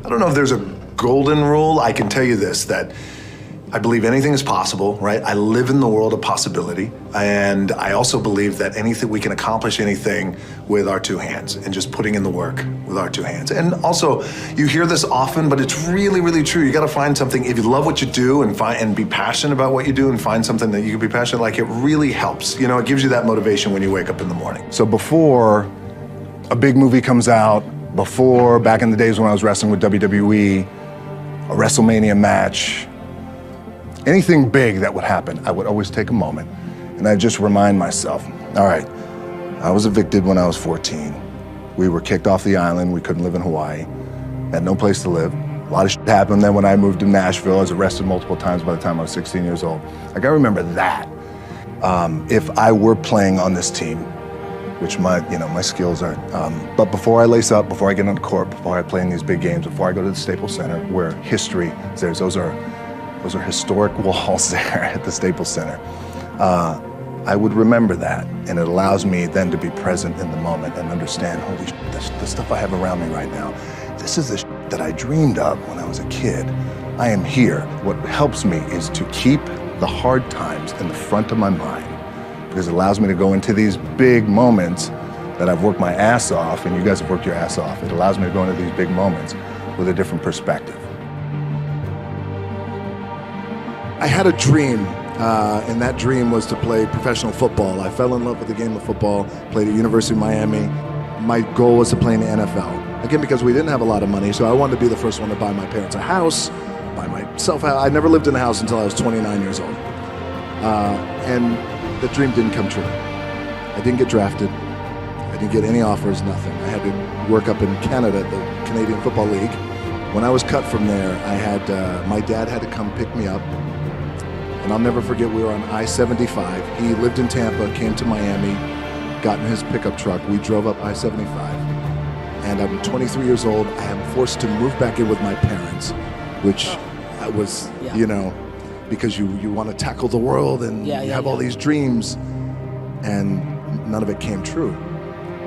I don't know if there's a golden rule. I can tell you this, that I believe anything is possible, right? I live in the world of possibility. And I also believe that we can accomplish anything with our two hands and just putting in the work with our two hands. And also, you hear this often, but it's really, really true. You gotta find something, if you love what you do and be passionate about what you do and find something that you can be passionate, like it really helps. You know, it gives you that motivation when you wake up in the morning. So before a big movie comes out, before, back in the days when I was wrestling with WWE, a WrestleMania match, anything big that would happen, I would always take a moment and I'd just remind myself, all right, I was evicted when I was 14. We were kicked off the island. We couldn't live in Hawaii. Had no place to live. A lot of shit happened. Then when I moved to Nashville, I was arrested multiple times by the time I was 16 years old. Like, I remember that. If I were playing on this team, which my skills are, but before I lace up, before I get on the court, before I play in these big games, before I go to the Staples Center, where history is there, those are historic walls there at the Staples Center. I would remember that, and it allows me then to be present in the moment and understand, holy shit, the stuff I have around me right now, this is the shit that I dreamed of when I was a kid. I am here. What helps me is to keep the hard times in the front of my mind, because it allows me to go into these big moments that I've worked my ass off, and you guys have worked your ass off. It allows me to go into these big moments with a different perspective. I had a dream, and that dream was to play professional football. I fell in love with the game of football, played at University of Miami. My goal was to play in the NFL. Again, because we didn't have a lot of money, so I wanted to be the first one to buy my parents a house, buy myself a house. I never lived in a house until I was 29 years old. And the dream didn't come true. I didn't get drafted. I didn't get any offers, nothing. I had to work up in Canada, the Canadian Football League. When I was cut from there, my dad had to come pick me up. And I'll never forget, we were on I-75. He lived in Tampa, came to Miami, got in his pickup truck. We drove up I-75. And I'm 23 years old. I am forced to move back in with my parents, which I was, because you want to tackle the world and you have all these dreams, and none of it came true.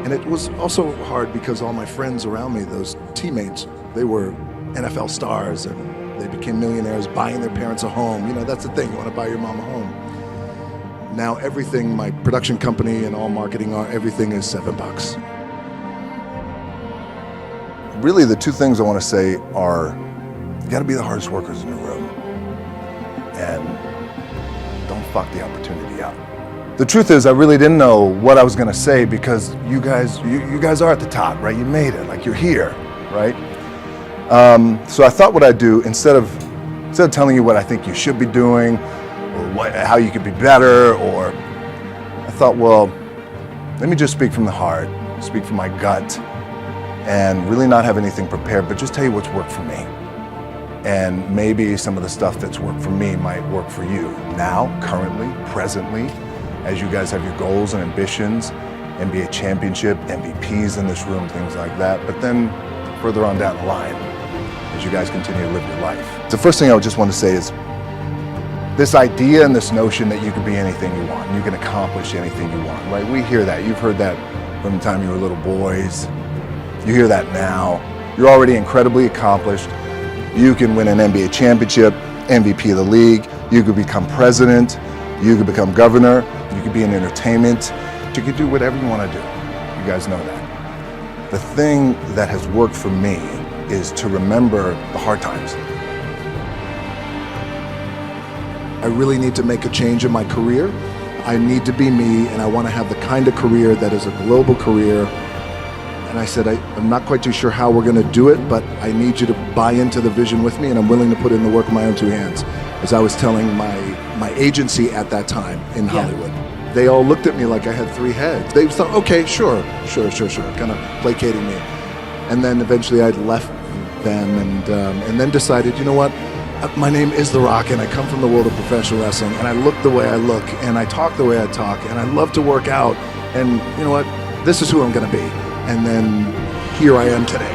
And it was also hard because all my friends around me, those teammates, they were NFL stars, and they became millionaires buying their parents a home. That's the thing, you want to buy your mom a home. Now everything, my production company and all marketing, everything is $7. Really, the two things I want to say are, you got to be the hardest workers in the room, and don't fuck the opportunity up. The truth is, I really didn't know what I was going to say, because you guys are at the top, right? You made it, like, you're here, right? So I thought what I'd do, instead of telling you what I think you should be doing, or how you could be better, or I thought, well, let me just speak from the heart, speak from my gut, and really not have anything prepared, but just tell you what's worked for me. And maybe some of the stuff that's worked for me might work for you now, currently, presently, as you guys have your goals and ambitions, NBA championship, MVPs in this room, things like that. But then further on down the line, as you guys continue to live your life. The first thing I would just want to say is, this idea and this notion that you can be anything you want, you can accomplish anything you want, right? We hear that. You've heard that from the time you were little boys. You hear that now. You're already incredibly accomplished. You can win an NBA championship, MVP of the league. You could become president. You could become governor. You could be in entertainment. You could do whatever you want to do. You guys know that. The thing that has worked for me is to remember the hard times. I really need to make a change in my career. I need to be me, and I want to have the kind of career that is a global career. And I said, I'm not quite too sure how we're going to do it, but I need you to buy into the vision with me, and I'm willing to put in the work with my own two hands. As I was telling my agency at that time in Hollywood, they all looked at me like I had three heads. They thought, okay, sure, kind of placating me. And then eventually I left them, and then decided, you know what? My name is The Rock, and I come from the world of professional wrestling, and I look the way I look, and I talk the way I talk, and I love to work out, and you know what? This is who I'm going to be. And then here I am today.